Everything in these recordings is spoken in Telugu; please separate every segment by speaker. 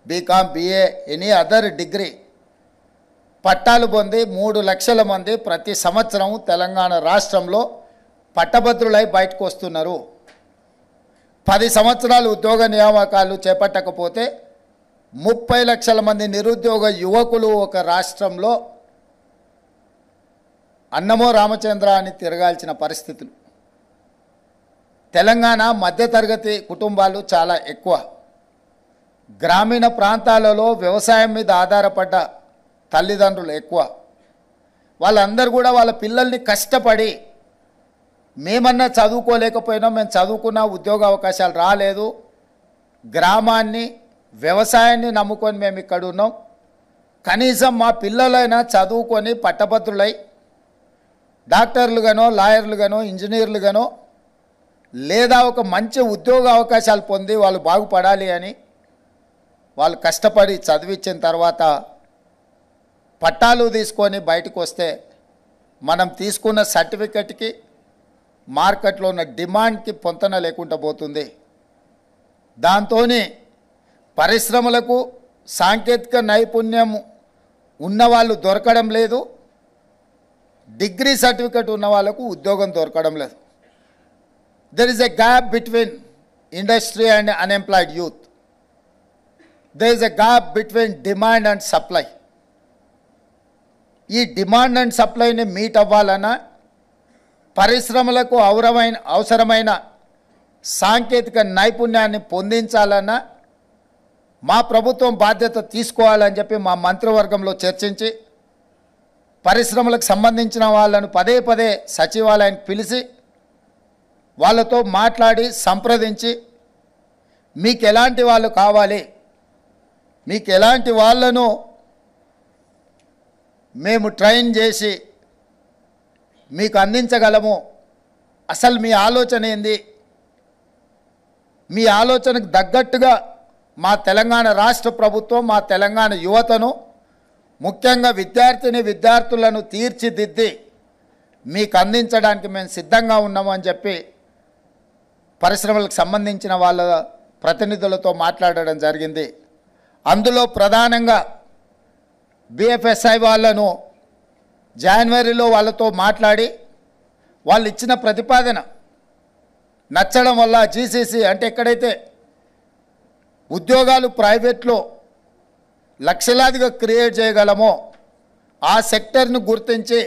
Speaker 1: BCom, BA, any other degree పట్టాలు పొంది 3 లక్షల మంది ప్రతి సంవత్సరం తెలంగాణ రాష్ట్రంలో పట్టభద్రులై బయటకు వస్తున్నారు. 10 సంవత్సరాలు ఉద్యోగ నియామకాలు చేపట్టకపోతే 30 లక్షల మంది నిరుద్యోగ యువకులు ఒక రాష్ట్రంలో అన్నమో రామచంద్ర అని తిరగాల్సిన పరిస్థితులు. తెలంగాణ మధ్యతరగతి కుటుంబాలు చాలా ఎక్కువ. గ్రామీణ ప్రాంతాలలో వ్యవసాయం మీద ఆధారపడ్డ తల్లిదండ్రులు ఎక్కువ. వాళ్ళందరూ కూడా వాళ్ళ పిల్లల్ని కష్టపడి మేమన్నా చదువుకోలేకపోయినా మేము చదువుకున్న ఉద్యోగ అవకాశాలు రాలేదు, గ్రామాన్ని వ్యవసాయాన్ని నమ్ముకొని మేము ఇక్కడ ఉన్నాం, కనీసం మా పిల్లలైనా చదువుకొని పట్టభద్రులై డాక్టర్లుగానో లాయర్లుగానో ఇంజనీర్లుగానో లేదా ఒక మంచి ఉద్యోగ అవకాశాలు పొంది వాళ్ళు బాగుపడాలి అని వాళ్ళు కష్టపడి చదివించిన తర్వాత పట్టాలు తీసుకొని బయటకు వస్తే మనం తీసుకున్న సర్టిఫికెట్కి మార్కెట్లో ఉన్న డిమాండ్కి పొంతన లేకుండా పోతుంది. దాంతో పరిశ్రమలకు సాంకేతిక నైపుణ్యం ఉన్నవాళ్ళు దొరకడం లేదు, డిగ్రీ సర్టిఫికెట్ ఉన్న వాళ్ళకు ఉద్యోగం దొరకడం లేదు. There is a gap between industry and unemployed youth. There is a gap between demand and supply. ఈ డిమాండ్ అండ్ సప్లైని మీట్ అవ్వాలన్నా పరిశ్రమలకు అవసరమైన సాంకేతిక నైపుణ్యాన్ని పొందించాలన్నా మా ప్రభుత్వం బాధ్యత తీసుకోవాలని చెప్పి మా మంత్రివర్గంలో చర్చించి పరిశ్రమలకు సంబంధించిన వాళ్ళను పదే పదే సచివాలయానికి పిలిచి వాళ్ళతో మాట్లాడి సంప్రదించి మీకు ఎలాంటి వాళ్ళు కావాలి, మీకు ఎలాంటి వాళ్ళను మేము ట్రైన్ చేసి మీకు అందించగలము, అసలు మీ ఆలోచన ఏంది, మీ ఆలోచనకు తగ్గట్టుగా మా తెలంగాణ రాష్ట్ర ప్రభుత్వం మా తెలంగాణ యువతను ముఖ్యంగా విద్యార్థులను తీర్చిదిద్ది మీకు అందించడానికి మేము సిద్ధంగా ఉన్నామని చెప్పి పరిశ్రమలకు సంబంధించిన వాళ్ళ ప్రతినిధులతో మాట్లాడడం జరిగింది. అందులో ప్రధానంగా బిఎఫ్ఎస్ఐ వాళ్ళను జనవరిలో వాళ్ళతో మాట్లాడి వాళ్ళు ఇచ్చిన ప్రతిపాదన నచ్చడం వల్ల జీసీసీ అంటే ఎక్కడైతే ఉద్యోగాలు ప్రైవేట్లో లక్షలాదిగా క్రియేట్ చేయగలమో ఆ సెక్టర్ను గుర్తించి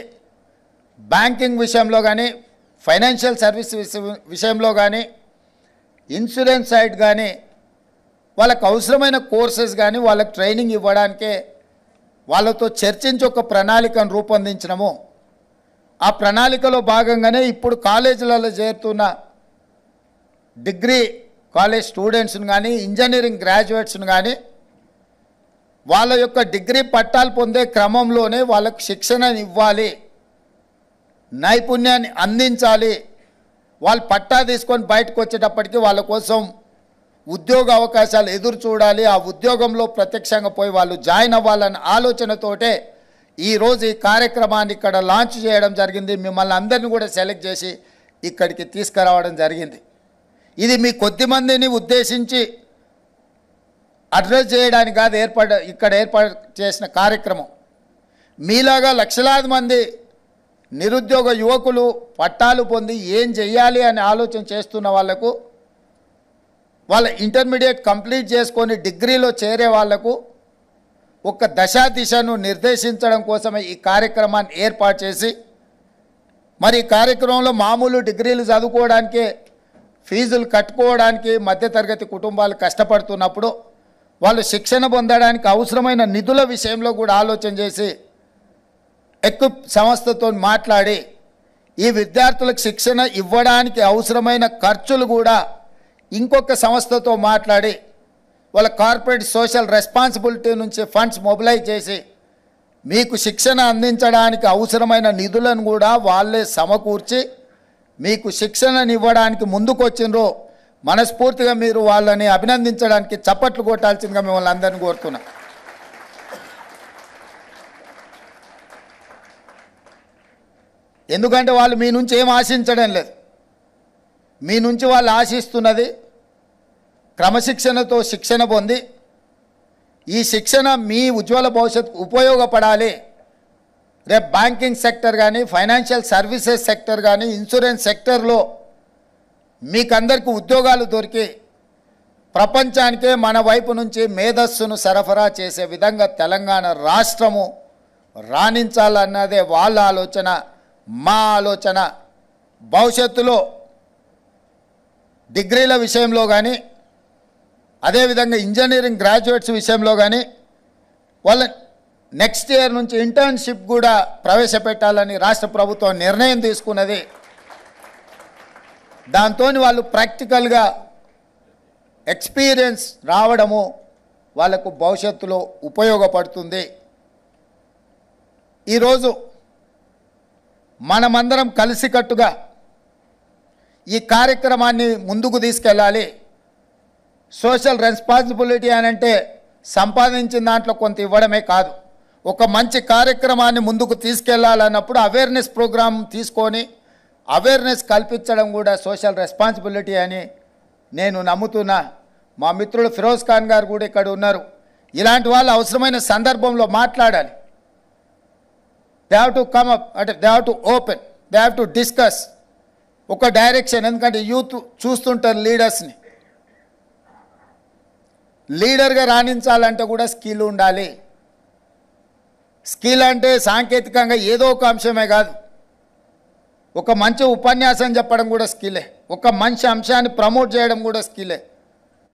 Speaker 1: బ్యాంకింగ్ విషయంలో కానీ ఫైనాన్షియల్ సర్వీస్ విషయంలో కానీ ఇన్సూరెన్స్ సైడ్ కానీ వాళ్ళకు అవసరమైన కోర్సెస్ కానీ వాళ్ళకి ట్రైనింగ్ ఇవ్వడానికే వాళ్ళతో చర్చించి ఒక ప్రణాళికను రూపొందించినము. ఆ ప్రణాళికలో భాగంగానే ఇప్పుడు కాలేజీలలో చేరుతున్న డిగ్రీ కాలేజ్ స్టూడెంట్స్ని కానీ ఇంజనీరింగ్ గ్రాడ్యుయేట్స్ని కానీ వాళ్ళ యొక్క డిగ్రీ పట్టాలు పొందే క్రమంలోనే వాళ్ళకు శిక్షణని ఇవ్వాలి, నైపుణ్యాన్ని అందించాలి. వాళ్ళు పట్టా తీసుకొని బయటకు వచ్చేటప్పటికి వాళ్ళ కోసం ఉద్యోగ అవకాశాలు ఎదురు చూడాలి, ఆ ఉద్యోగంలో ప్రత్యక్షంగా పోయి వాళ్ళు జాయిన్ అవ్వాలన్న ఆలోచనతోటే ఈరోజు ఈ కార్యక్రమాన్ని ఇక్కడ లాంచ్ చేయడం జరిగింది. మిమ్మల్ని అందరినీ కూడా సెలెక్ట్ చేసి ఇక్కడికి తీసుకురావడం జరిగింది. ఇది మీ కొద్ది మందిని ఉద్దేశించి అడ్రస్ చేయడానికి కాదు ఇక్కడ ఏర్పాటు చేసిన కార్యక్రమం. మీలాగా లక్షలాది మంది నిరుద్యోగ యువకులు పట్టాలు పొంది ఏం చెయ్యాలి అని ఆలోచన చేస్తున్న వాళ్లకు, వాళ్ళ ఇంటర్మీడియట్ కంప్లీట్ చేసుకొని డిగ్రీలో చేరే వాళ్లకు ఒక దిశను నిర్దేశించడం కోసమే ఈ కార్యక్రమాన్ని ఏర్పాటు చేసి, మరి ఈ కార్యక్రమంలో మామూలు డిగ్రీలు చదువుకోవడానికి ఫీజులు కట్టుకోవడానికి మధ్యతరగతి కుటుంబాలు కష్టపడుతున్నప్పుడు వాళ్ళు శిక్షణ పొందడానికి అవసరమైన నిధుల విషయంలో కూడా ఆలోచన చేసి ఎక్విప్ సంస్థతో మాట్లాడి ఈ విద్యార్థులకు శిక్షణ ఇవ్వడానికి అవసరమైన ఖర్చులు కూడా ఇంకొక సంస్థతో మాట్లాడి వాళ్ళ కార్పొరేట్ సోషల్ రెస్పాన్సిబిలిటీ నుంచి ఫండ్స్ మొబిలైజ్ చేసి మీకు శిక్షణ అందించడానికి అవసరమైన నిధులను కూడా వాళ్ళే సమకూర్చి మీకు శిక్షణని ఇవ్వడానికి ముందుకొచ్చినరో మనస్ఫూర్తిగా మీరు వాళ్ళని అభినందించడానికి చప్పట్లు కొట్టాల్సిందిగా మిమ్మల్ని అందరినీ కోరుతున్నా. ఎందుకంటే వాళ్ళు మీ నుంచి ఏం ఆశించడం లేదు. మీ నుంచి వాళ్ళు ఆశిస్తున్నది క్రమశిక్షణతో శిక్షణ పొంది ఈ శిక్షణ మీ ఉజ్వల భవిష్యత్తుకు ఉపయోగపడాలి. రేపు బ్యాంకింగ్ సెక్టర్ కానీ, ఫైనాన్షియల్ సర్వీసెస్ సెక్టర్ కానీ, ఇన్సూరెన్స్ సెక్టర్లో మీకందరికీ ఉద్యోగాలు దొరికి ప్రపంచానికే మన వైపు నుంచి మేధస్సును సరఫరా చేసే విధంగా తెలంగాణ రాష్ట్రము రాణించాలన్నదే వాళ్ళ ఆలోచన, మా ఆలోచన. భవిష్యత్తులో డిగ్రీల విషయంలో కానీ, అదేవిధంగా ఇంజనీరింగ్ గ్రాడ్యుయేట్స్ విషయంలో కానీ వాళ్ళ నెక్స్ట్ ఇయర్ నుంచి ఇంటర్న్షిప్ కూడా ప్రవేశపెట్టాలని రాష్ట్ర ప్రభుత్వం నిర్ణయం తీసుకున్నది. దాంతో వాళ్ళు ప్రాక్టికల్గా ఎక్స్పీరియన్స్ రావడము వాళ్ళకు భవిష్యత్తులో ఉపయోగపడుతుంది. ఈరోజు మనమందరం కలిసికట్టుగా ఈ కార్యక్రమాన్ని ముందుకు తీసుకెళ్ళాలి. సోషల్ రెస్పాన్సిబిలిటీ అని అంటే సంపాదించిన దాంట్లో కొంత ఇవ్వడమే కాదు, ఒక మంచి కార్యక్రమాన్ని ముందుకు తీసుకెళ్లాలన్నప్పుడు అవేర్నెస్ ప్రోగ్రామ్ తీసుకొని అవేర్నెస్ కల్పించడం కూడా సోషల్ రెస్పాన్సిబిలిటీ అని నేను నమ్ముతున్నా. మా మిత్రుడు ఫిరోజ్ ఖాన్ గారు కూడా ఇక్కడ ఉన్నారు. ఇలాంటి వాళ్ళు అవసరమైన సందర్భంలో మాట్లాడాలి. They have to come up, అంటే they have to open, they have to discuss ఒక డైరెక్షన్. ఎందుకంటే యూత్ చూస్తుంటారు లీడర్స్ని. లీడర్గా రాణించాలంటే కూడా స్కిల్ ఉండాలి. స్కిల్ అంటే సాంకేతికంగా ఏదో ఒక అంశమే కాదు, ఒక మంచి ఉపన్యాసం చెప్పడం కూడా స్కిల్లే, ఒక మంచి అంశాన్ని ప్రమోట్ చేయడం కూడా స్కిల్లే.